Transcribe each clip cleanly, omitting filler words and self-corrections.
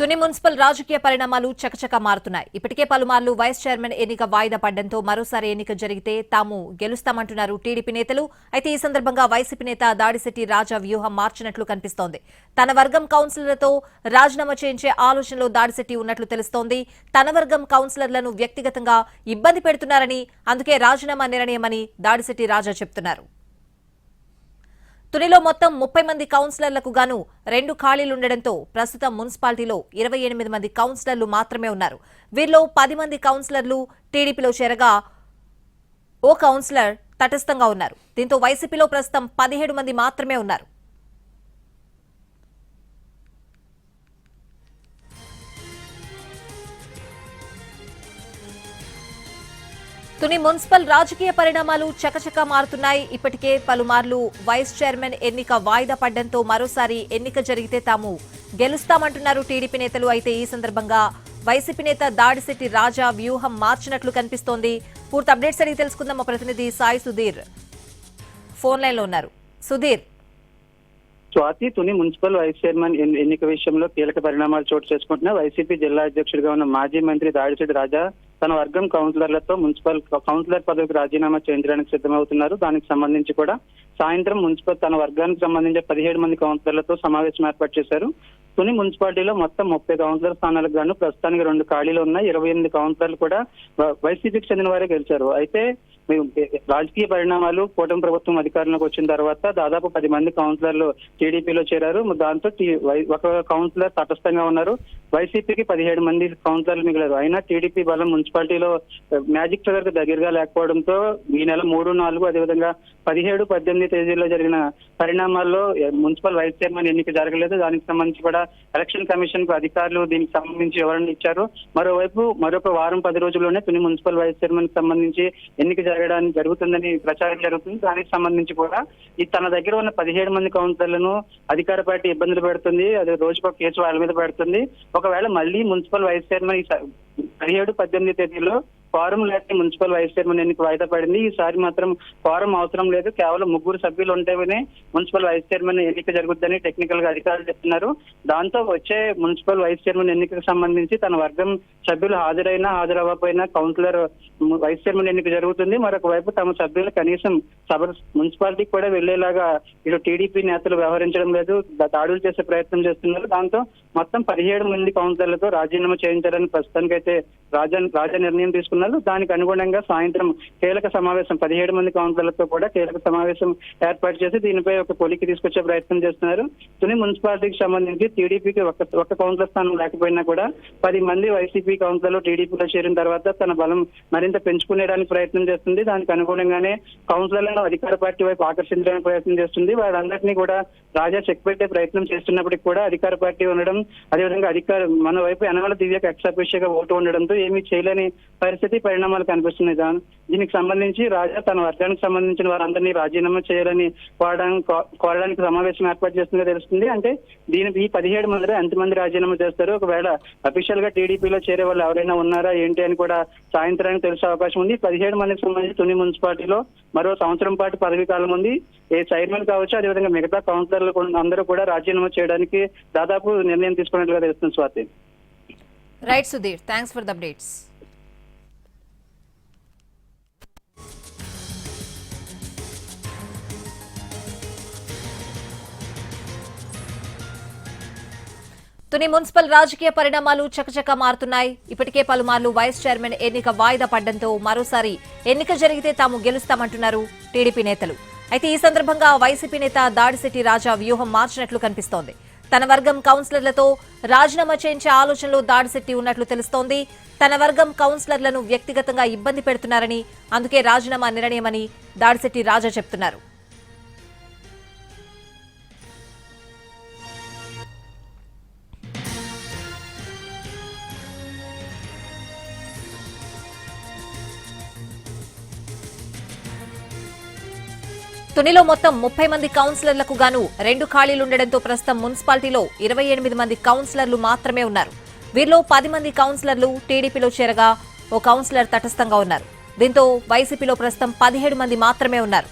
Tuni municipal రాజకీయ పరిణామాలు చకచక మారుతున్నాయి. ఇప్పటికే పలుమార్లు వైస్ చైర్మన్ ఎన్నిక వాయిదా పడడంతో మరోసారి ఎన్నిక జరిగితే తాము గెలుస్తామంటున్నారు టీడీపీ నేతలు. అయితే ఈ సందర్భంగా వైసీపీ నేత దాడిశెట్టి రాజా వ్యూహం మార్చినట్లు కనిపిస్తోంది. తన వర్గం కౌన్సిలర్లతో రాజీనామా చేయించే ఆలోచనలో దాడిశెట్టి ఉన్నట్లు తెలుస్తోంది. తన వర్గం కౌన్సిలర్లను వ్యక్తిగతంగా ఇబ్బంది పెడుతున్నారని, అందుకే రాజీనామా నిర్ణయమని దాడిశెట్టి రాజా చెబుతున్నారు. తునిలో మొత్తం 30 మంది కౌన్సిలర్లకు గాను 2 ఖాళీలుండడంతో ప్రస్తుతం మున్సిపాలిటీలో 28 మంది కౌన్సిలర్లు మాత్రమే ఉన్నారు. వీరిలో 10 మంది కౌన్సిలర్లు టీడీపీలో చేరగా ఓ కౌన్సిలర్ తటస్థంగా ఉన్నారు. దీంతో వైసీపీలో ప్రస్తుతం 17 మంది మాత్రమే ఉన్నారు. తుని మున్సిపల్ రాజకీయ పరిణామాలు చకచక మారుతున్నాయి. ఇప్పటికే పలుమార్లు వైస్ చైర్మన్ ఎన్నిక వాయిదా పడడంతో మరోసారి ఎన్నిక జరిగితే తాము గెలుస్తామంటున్నారు టీడీపీ నేతలు. అయితే ఈ సందర్భంగా వైసీపీ నేత దాడిశెట్టి రాజా వ్యూహం మార్చినట్లు కనిపిస్తోంది. పూర్తి అప్డేట్స్ అడిగి తెలుసుకుందాం. మా ప్రతినిధి సాయి సుధీర్ ఫోన్ లైన్ లో ఉన్నారు. Sudheer, Swathi, Tuni municipal vice chairman ఎన్నిక విషయంలో కీలక పరిణామాలు చోటు చేసుకుంటున్న వైసీపీ జిల్లా అధ్యక్షుడిగా ఉన్న మాజీ మంత్రి దాడిశెట్టి రాజా తన వర్గం కౌన్సిలర్లతో మున్సిపల్ కౌన్సిలర్ పదవికి రాజీనామా చేయించడానికి సిద్ధమవుతున్నారు. దానికి సంబంధించి కూడా సాయంత్రం మున్సిపల్ తన వర్గానికి సంబంధించి 17 మంది కౌన్సిలర్లతో సమావేశం ఏర్పాటు చేశారు. తుని మున్సిపాలిటీలో మొత్తం 30 కౌన్సిలర్ స్థానాలకు గాను ప్రస్తుతానికి 2 ఖాళీలు ఉన్నాయి. 28 కౌన్సిలర్లు కూడా వైసీపీకి చెందిన వారే గెలిచారు. అయితే రాజకీయ పరిణామాలు కూటమి ప్రభుత్వం అధికారంలోకి వచ్చిన తర్వాత దాదాపు 10 మంది కౌన్సిలర్లు టీడీపీలో చేరారు. దాంతో ఒక కౌన్సిలర్ తటస్థంగా ఉన్నారు. వైసీపీకి 17 మంది కౌన్సిలర్లు మిగిలారు. అయినా టీడీపీ బలం మున్సిపాలిటీలో మ్యాజిక్ ఫిగర్ కు దగ్గరగా లేకపోవడంతో ఈ నెల 3, 4 అదేవిధంగా 17, 18 తేదీల్లో జరిగిన పరిణామాల్లో మున్సిపల్ వైస్ చైర్మన్ ఎన్నిక జరగలేదు. దానికి సంబంధించి కూడా ఎలక్షన్ కమిషన్ కు అధికారులు దీనికి సంబంధించి వివరణ ఇచ్చారు. మరోవైపు మరొక వారం 10 రోజుల్లోనే తుని మున్సిపల్ వైస్ చైర్మన్ కి సంబంధించి ఎన్నిక జరగడానికి జరుగుతుందని ప్రచారం జరుగుతుంది. దానికి సంబంధించి కూడా తన దగ్గర ఉన్న 17 మంది కౌన్సిలర్లను అధికార పార్టీ ఇబ్బందులు పెడుతుంది. అది రోజుకొక కేసు వాళ్ళ మీద పెడుతుంది. ఒకవేళ మళ్ళీ మున్సిపల్ వైస్ చైర్మన్ 17, 18 తేదీలో ఫారం లేక మున్సిపల్ వైస్ చైర్మన్ ఎన్నిక వాయిదా పడింది. ఈసారి మాత్రం ఫారం అవసరం లేదు, కేవలం 3 సభ్యులు ఉంటేనే మున్సిపల్ వైస్ చైర్మన్ ఎన్నిక జరుగుతుందని టెక్నికల్ గా అధికారులు చెప్తున్నారు. దాంతో వచ్చే మున్సిపల్ వైస్ చైర్మన్ ఎన్నికకు సంబంధించి తన వర్గం సభ్యులు హాజరైనా హాజరవ్వకపోయినా కౌన్సిలర్ వైస్ చైర్మన్ ఎన్నిక జరుగుతుంది. మరొక వైపు తమ సభ్యులు కనీసం మున్సిపాలిటీకి కూడా వెళ్లేలాగా ఇటు టీడీపీ నేతలు వ్యవహరించడం లేదు, దాడులు చేసే ప్రయత్నం చేస్తున్నారు. దాంతో మొత్తం 17 మంది కౌన్సిలర్లతో రాజీనామా చేయించాలని ప్రస్తుతానికైతే రాజా నిర్ణయం తీసుకున్నారు. దానికి అనుగుణంగా సాయంత్రం కీలక సమావేశం 17 మంది కౌన్సిలర్లతో కూడా కీలక సమావేశం ఏర్పాటు చేసి దీనిపై ఒక కొలికి తీసుకొచ్చే ప్రయత్నం చేస్తున్నారు. తుని మున్సిపాలిటీకి సంబంధించి టీడీపీకి ఒక కౌన్సిలర్ స్థానం లేకపోయినా కూడా 10 మంది వైసీపీ కౌన్సిలర్లు టీడీపీలో చేరిన తర్వాత తన బలం మరింత పెంచుకునేడానికి ప్రయత్నం చేస్తుంది. దానికి అనుగుణంగానే కౌన్సిలర్లను అధికార పార్టీ వైపు ఆకర్షించడానికి ప్రయత్నం చేస్తుంది. వాళ్ళందరినీ కూడా రాజా చెక్ పెట్టే ప్రయత్నం చేస్తున్నప్పటికీ కూడా అధికార పార్టీ ఉండడం, అదేవిధంగా మన వైపు యనమల దివ్యకు ఎక్సాఫిషియల్గా ఓటు ఉండడంతో ఏమీ చేయలేని పరిస్థితి పరిణామాలు కనిపిస్తున్నాయి. దీనికి సంబంధించి రాజా తన వర్గానికి సంబంధించిన వారందరినీ రాజీనామా చేయాలని కోరడానికి సమావేశం ఏర్పాటు చేస్తుందిగా తెలుస్తుంది. అంటే ఈ 17 మందిలో ఎంతమంది రాజీనామా చేస్తారు, ఒకవేళ అఫీషియల్ గా టీడీపీలో చేరే వాళ్ళు ఎవరైనా ఉన్నారా ఏంటి అని కూడా సాయంత్రానికి తెలిసే అవకాశం ఉంది. 17 మందికి సంబంధించి తుని మున్సిపాలిటీలో మరో సంవత్సరం పాటు పదవీ కాలం ఉంది. ఏ చైర్మన్ కావచ్చు, అదేవిధంగా మిగతా కౌన్సిలర్లు అందరూ కూడా రాజీనామా చేయడానికి దాదాపు నిర్ణయం తీసుకున్నట్లుగా తెలుస్తుంది. Swathi. Right Sudheer, thanks for the updates. Tuni municipal రాజకీయ పరిణామాలు చకచక మారుతున్నాయి. ఇప్పటికే పలుమార్లు వైస్ చైర్మన్ ఎన్నిక వాయిదా పడడంతో మరోసారి ఎన్నిక జరిగితే తాము గెలుస్తామంటున్నారు టీడీపీ నేతలు. అయితే ఈ సందర్భంగా వైసీపీ నేత దాడిశెట్టి రాజా వ్యూహం మార్చినట్లు కనిపిస్తోంది. తన వర్గం కౌన్సిలర్లతో రాజీనామా చేయించే ఆలోచనలో దాడిశెట్టి ఉన్నట్లు తెలుస్తోంది. తన వర్గం కౌన్సిలర్లను వ్యక్తిగతంగా ఇబ్బంది పెడుతున్నారని, అందుకే రాజీనామా నిర్ణయమని దాడిశెట్టి రాజా చెబుతున్నారు. తునిలో మొత్తం 30 మంది కౌన్సిలర్లకు గాను 2 ఖాళీలుండడంతో ప్రస్తుతం మున్సిపాలిటీలో 28 మంది కౌన్సిలర్లు మాత్రమే ఉన్నారు. వీరిలో 10 మంది కౌన్సిలర్లు టీడీపీలో చేరగా ఓ కౌన్సిలర్ తటస్థంగా ఉన్నారు. దీంతో వైసీపీలో ప్రస్తుతం 17 మంది మాత్రమే ఉన్నారు.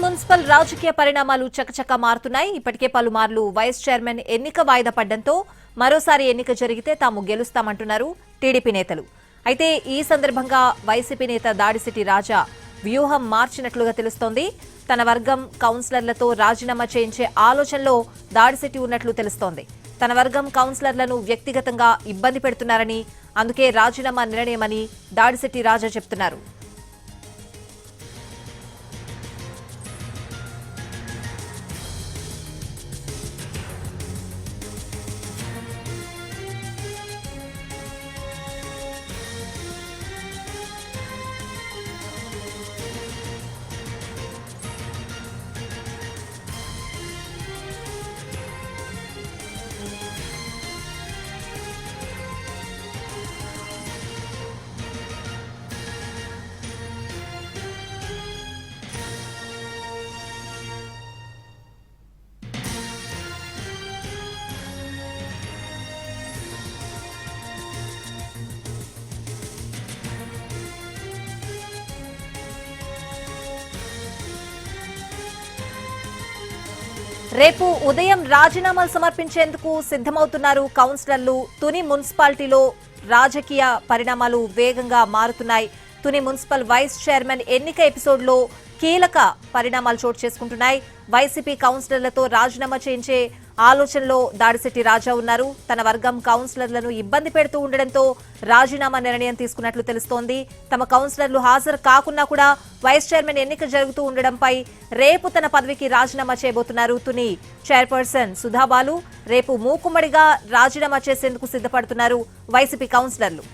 మున్సిపల్ రాజకీయ పరిణామాలు చకచక మారుతున్నాయి. ఇప్పటికే పలుమార్లు వైస్ చైర్మన్ ఎన్నిక వాయిదా పడడంతో మరోసారి ఎన్నిక జరిగితే తాము గెలుస్తామంటున్నారు టీడీపీ నేతలు. అయితే ఈ సందర్భంగా వైసీపీ నేత దాడిశెట్టి రాజా వ్యూహం మార్చినట్లుగా తెలుస్తోంది. తన వర్గం కౌన్సిలర్లతో రాజీనామా చేయించే ఆలోచనలో దాడిశెట్టి ఉన్నట్లు తెలుస్తోంది. తన వర్గం కౌన్సిలర్లను వ్యక్తిగతంగా ఇబ్బంది పెడుతున్నారని, అందుకే రాజీనామా నిర్ణయమని దాడిశెట్టి రాజా చెప్తున్నారు. రేపు ఉదయం రాజీనామాలు సమర్పించేందుకు సిద్ధమవుతున్నారు కౌన్సిలర్లు. తుని మున్సిపాలిటీలో రాజకీయ పరిణామాలు వేగంగా మారుతున్నాయి. తుని మున్సిపల్ వైస్ చైర్మన్ ఎన్నిక ఎపిసోడ్లో కీలక పరిణామాలు చోటు చేసుకుంటున్నాయి. వైసీపీ కౌన్సిలర్లతో రాజీనామా చేయించే ఆలోచనలో దాడిశెట్టి రాజా ఉన్నారు. తన వర్గం కౌన్సిలర్లను ఇబ్బంది పెడుతూ ఉండడంతో రాజీనామా నిర్ణయం తీసుకున్నట్లు తెలుస్తోంది. తమ కౌన్సిలర్లు హాజరు కాకున్నా కూడా వైస్ చైర్మన్ ఎన్నిక జరుగుతూ ఉండడంపై రేపు తన పదవికి రాజీనామా చేయబోతున్నారు తుని చైర్పర్సన్ సుధాబాలు. రేపు మూకుమ్మడిగా రాజీనామా చేసేందుకు సిద్ధపడుతున్నారు వైసీపీ కౌన్సిలర్లు.